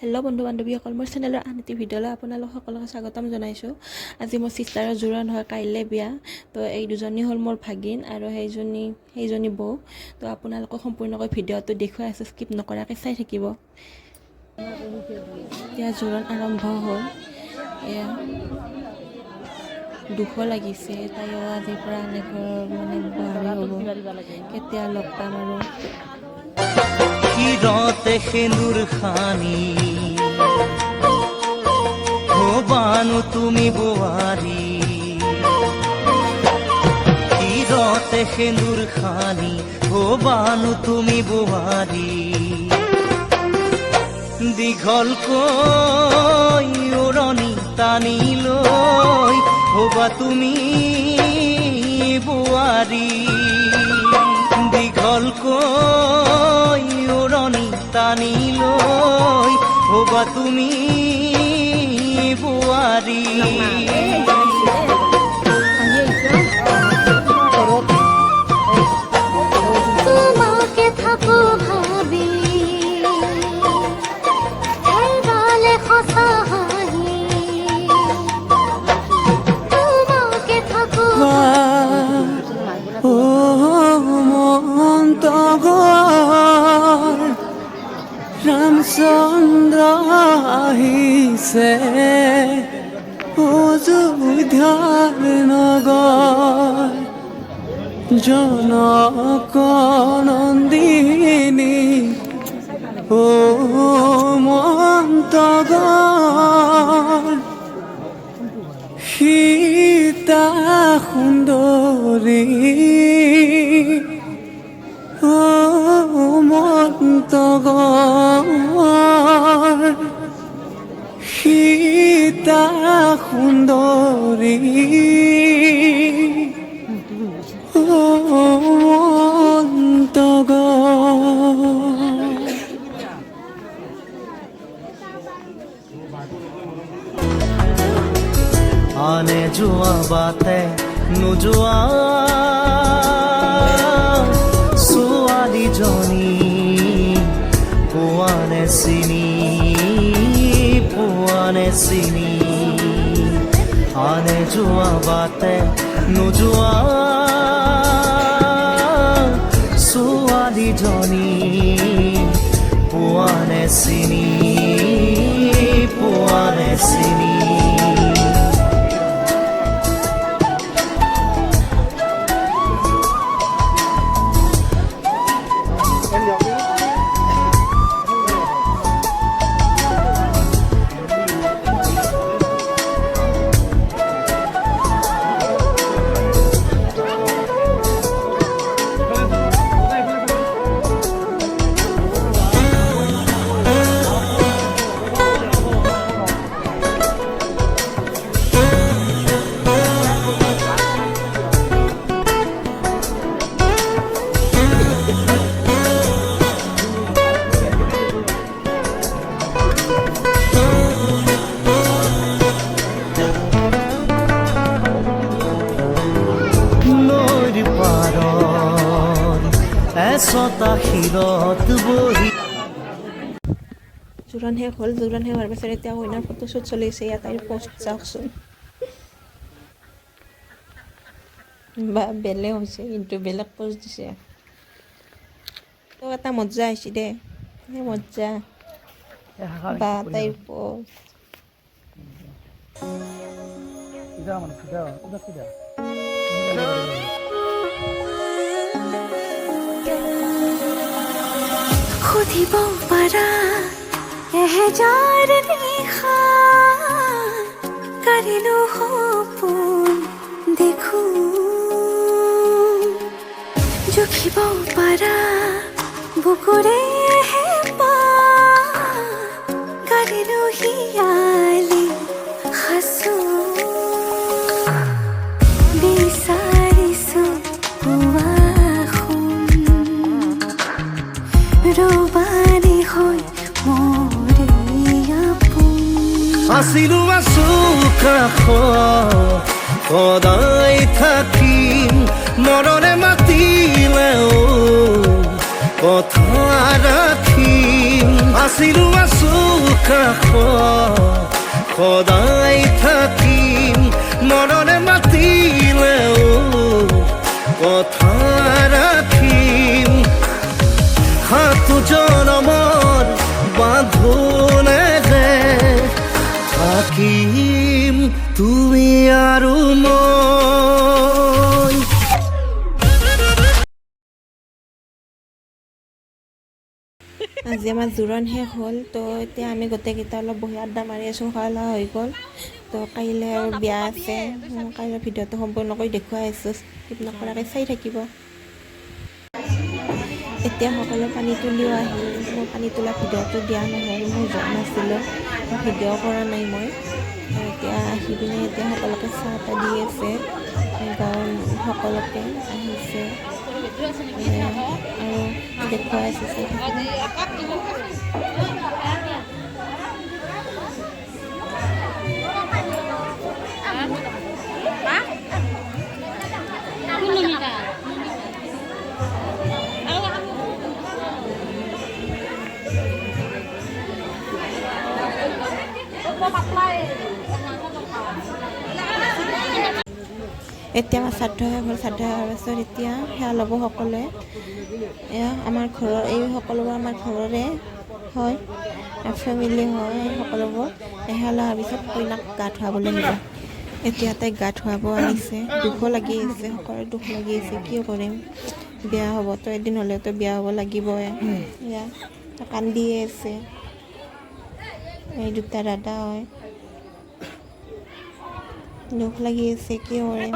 Hello' বন্ধু বান্ধৱীসকল, মোৰ চেনেলৰ আন এটি ভিডিঅ'লৈ আপোনালোক সকলোকে স্বাগতম জনাইছোঁ। আজি মোৰ ছিষ্টাৰৰ জোৰোণ হয়, কাইলৈ বিয়া। তো এই দুজনী হ'ল মোৰ ভাগিন আৰু সেইজনী বৌ। তো আপোনালোকক সম্পূৰ্ণকৈ ভিডিঅ'টো দেখুৱাই আছোঁ, স্কিপ নকৰাকৈ চাই থাকিব। এতিয়া জোৰোণ আৰম্ভ হ'ল। এয়া দুখ লাগিছে, তাইও আজিৰ পৰা এনেকৈ বোৱাৰী হ'ব। কেতিয়া লগ পাম আৰু কিৰতে সেন্দুৰ খানি হবানো তুমি বোৱাৰী কিৰতে সেন্দুৰ খানি হবানো তুমি বোৱাৰী দীঘলকৈ উৰণি টানি লৈ হবা তুমি বোৱাৰী দীঘলকৈ উৰণি টানি লৈ হবা তুমি বোৱাৰী তোমাকে থাকো ভাবি এইবালে সঁচা হাঁহি তোমাকে থাকো ৰামচন্দ্ৰ আহিছে অযোধ্যাৰ নগৰ জনক নন্দিনী ও মন্তগৰ সীতা সুন্দৰী ও মন্তগৰ সীতা সুন্দৰী ও মন্তগৰ আনে যোৱা বাটে নোযোৱা ছোৱালীজনী পোৱানে চিনি আনে যোৱা বাটে নোযোৱা ছোৱালীজনী পোৱানে চিনি এচটা শিলত বহি জোৰোণ শেষ হ'ল। জোৰোণ শেষ হোৱাৰ পিছত এতিয়া কইনাৰ ফটোশ্বুট চলি আছে। ইয়াত তাইৰ পষ্ট চাওকচোন, বা বেলেগ হৈছে কিন্তু বেলেগ পষ্ট দিছে। তো এটা মজ্জা আহিছে দে, মজ্জা বা তাইৰ পষ্ট সুধিব পাৰা এহেজাৰ নিশা কাৰিলো সপোন দেখো জুখিব পাৰা বুকুৰে হেঁপাহ কাৰিলো হিয়ালি সাঁচো বিচাৰিছো ৰবাৰী হৈ আছিলো আছো কাষত সদায় থাকিম মৰণে মাতিলেও কথা ৰাখিম আছিলো আছো কাষত সদায় থাকিম মৰণে মাতিলেও কথা ৰাখিম সাতো জনমৰ বান্ধোনেৰে থাকিম তুমি আৰু মই আজি আমাৰ জোৰোণ শেষ হ'ল তো এতিয়া আমি গোটেইকেইটা অলপ বহি আড্ডা মাৰি আছোঁ খোৱা লোৱা হৈ গ'ল তো কাইলৈ আৰু বিয়া আছে কাইলৈ ভিডিঅ'টো সম্পূৰ্ণ কৰি দেখুৱাই আছোঁ স্কিপ নকৰাকৈ চাই থাকিব এতিয়া সকলো পানী তুলিও আহিল মই পানী তোলা ভিডিঅ'টো দিয়া নহ'ল মই যোৱা নাছিলোঁ ভিডিঅ' কৰা নাই মই এতিয়া আহি পিনে এতিয়া সকলোকে চাহ তাহ দি আছে গাঁৱৰ সকলোকে আহিছে আৰু দেখুৱাই আছে চাই এতিয়া আমাৰ শ্ৰাদ্ধ শেষ হ'ল শ্ৰাদ্ধ হোৱাৰ পাছত এতিয়া সেৱা ল'ব সকলোৱে এয়া আমাৰ ঘৰৰ এই সকলোবোৰ আমাৰ ঘৰৰে হয় ফেমিলি হয় সকলোবোৰ সেৱা লোৱাৰ পিছত কইনাক গা ধুৱাবলৈ নিব এতিয়া তাইক গা ধুৱাব আনিছে দুখো লাগি আছে সকলোৰে দুখ লাগি আছে কি কৰিম বিয়া হ'ব তো এদিন হ'লেওতো বিয়া হ'ব লাগিবই এয়া কান্দিয়ে আছে এই দুটা দাদা হয় দুখ লাগি আছে কি কৰিম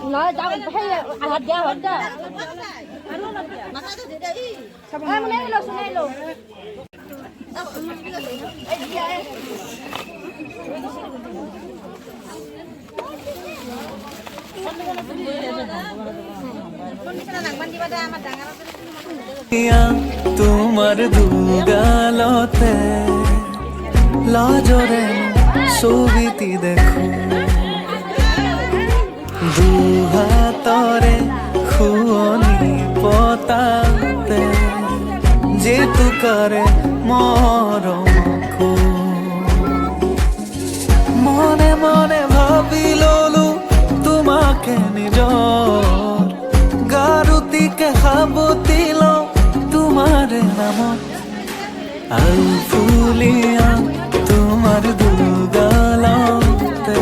nói cháu thấy hạt gạo hết đó. Em lấy luôn, lấy luôn. তোমার দুগালতে লজরে ছবিটি দেখো দুহাতরে খুয়নি পতাতে যেতুকারে মরমকো লাগে নিজৰ গাৰুতিকে সাবতি লওঁ তোমাৰ নামত আলফুলিয়া তোমাৰ দুগালতে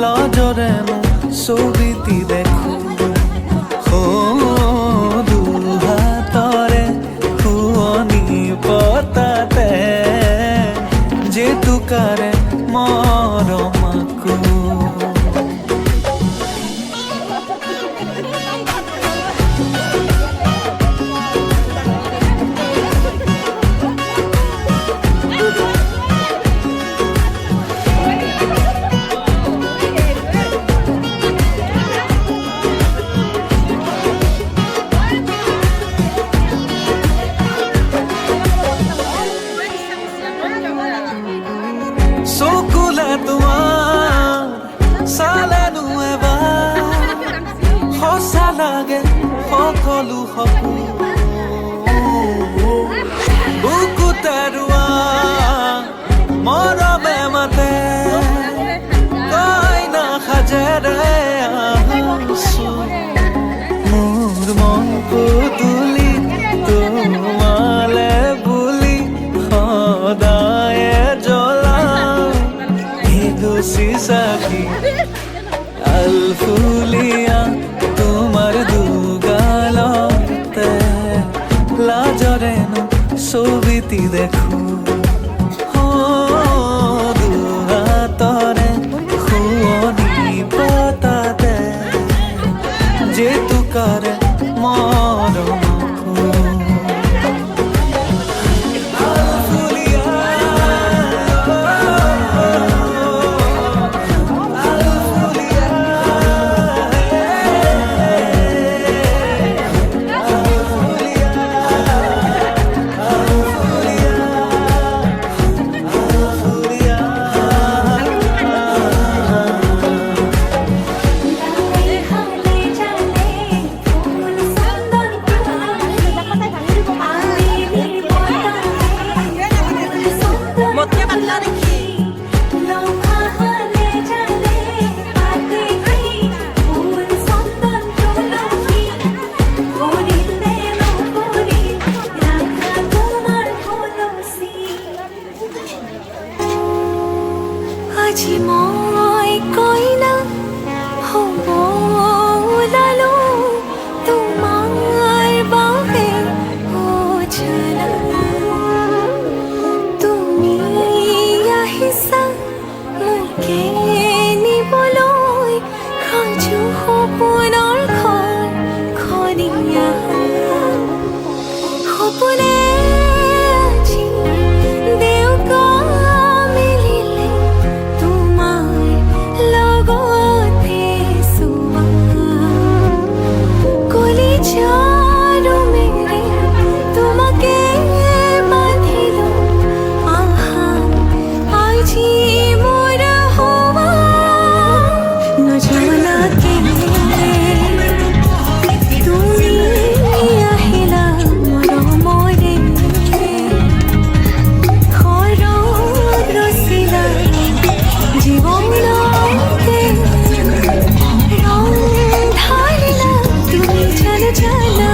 লজৰেনো ছবিটি দেখো দুহাতৰে শুৱনি পতাতে জেতুকাৰে মৰমাকো চকুলে তোমাৰ চালেনো এবাৰ সঁচা লাগে সকলো সপোন বুকুতে ৰোৱা মৰমে মাতে কইনা সাজেৰে আহিছো মোৰ মন পুতুলি তোমালে বুলি সদায়ে সাথী আলফুলিয়া তোমাৰ দুগালতে লাজৰেনো ছবিটি দেখো দুহাতৰে শুৱনি পতাতে জেতুকাৰে মৰমাকো আজি মই কইনা হ'ব ওলালো তোমাৰ বাবে অজানা তুমি আহিছা মোকে নিবলৈ সাজু সপোনৰ খনিয়া সপোনে আজি দেউকা মিলিলে তোমাৰ লগতে চোৱা কলিজাৰো মেৰে তোমাকে বান্ধিলো আহা আজি মোৰ হোৱা নজনাকে তুমি আহিলা মৰমৰে ঘৰত ৰচিলা জীৱনতে ৰং ঢালিলা তুমি জানা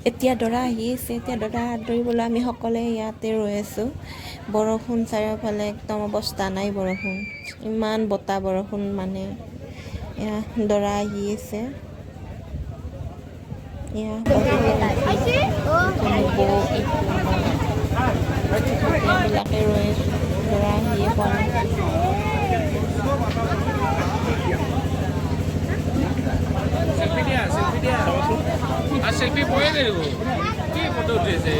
এতিয়া দৰা আহি আছে, এতিয়া দৰা হাত ধৰিবলৈ আমি সকলোৱে ইয়াতে ৰৈ আছোঁ। বৰষুণ চাৰিওফালে একদম অৱস্থা নাই বৰষুণ, ইমান বতাহ বৰষুণ মানে। এয়া দৰা আহি আছে, এয়া এইবিলাকে ৰৈ আছোঁ, দৰা আহিয়ে পোৱা নাই। সেলফি পয়ে দেব কি ফটো উঠেছে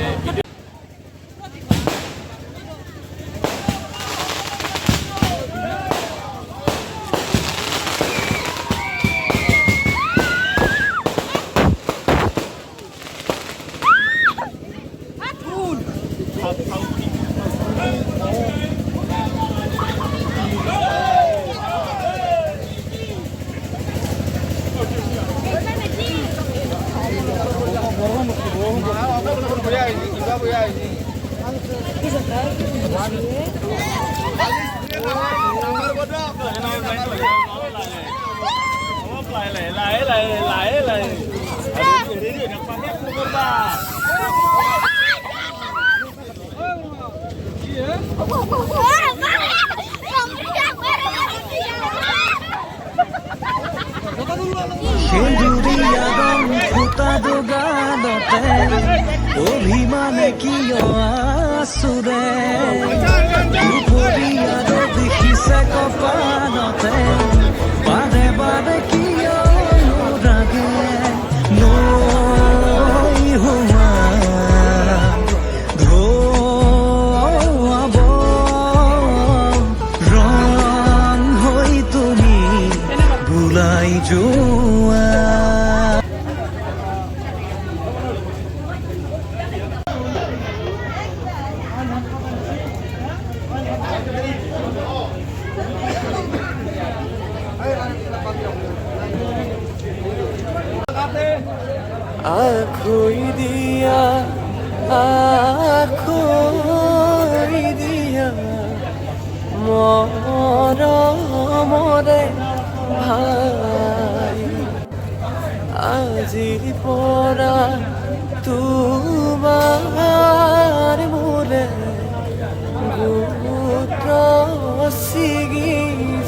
সেন্দুৰীয়া ৰং ফুটা দুগালতে অভিমানে কিয় আছোৰে দুপৰীয়া দেখিছে কপালতে বাৰে বাৰে কিয় ৰাগে নৈ হোৱা ধোৱাব ৰং হৈ তুমি ভুলাই যোৱা। আখৈ দিয়া মৰমৰে ভাই আজিৰ পৰা তোমাৰ মোৰে গোত্ৰ ছিগি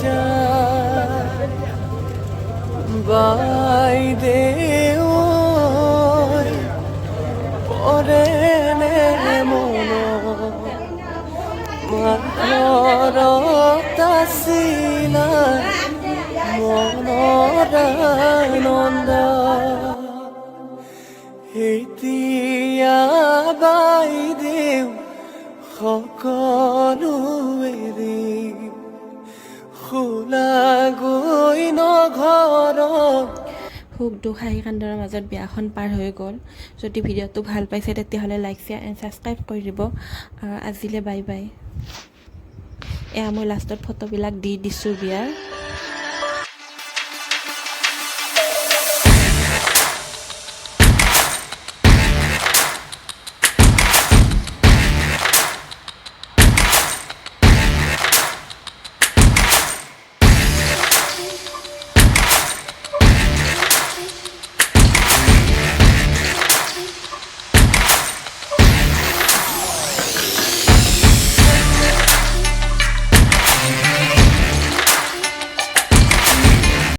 যায় বাইদেউ পৰে নে মনত আছিলা মনৰ আনন্দ এতিয়া বাইদেউ সকলো এৰি খোলা গৈ নঘৰত সুখ দুখ হাঁহি কান্দোনৰ মাজত বিয়াখন পাৰ হৈ গ'ল। যদি ভিডিঅ'টো ভাল পাইছে তেতিয়াহ'লে লাইক শ্বেয়াৰ এণ্ড ছাবস্ক্ৰাইব কৰি দিব। আৰু আজিলৈ বাই বাই। এয়া মই লাষ্টত ফটোবিলাক দি দিছোঁ বিয়াৰ।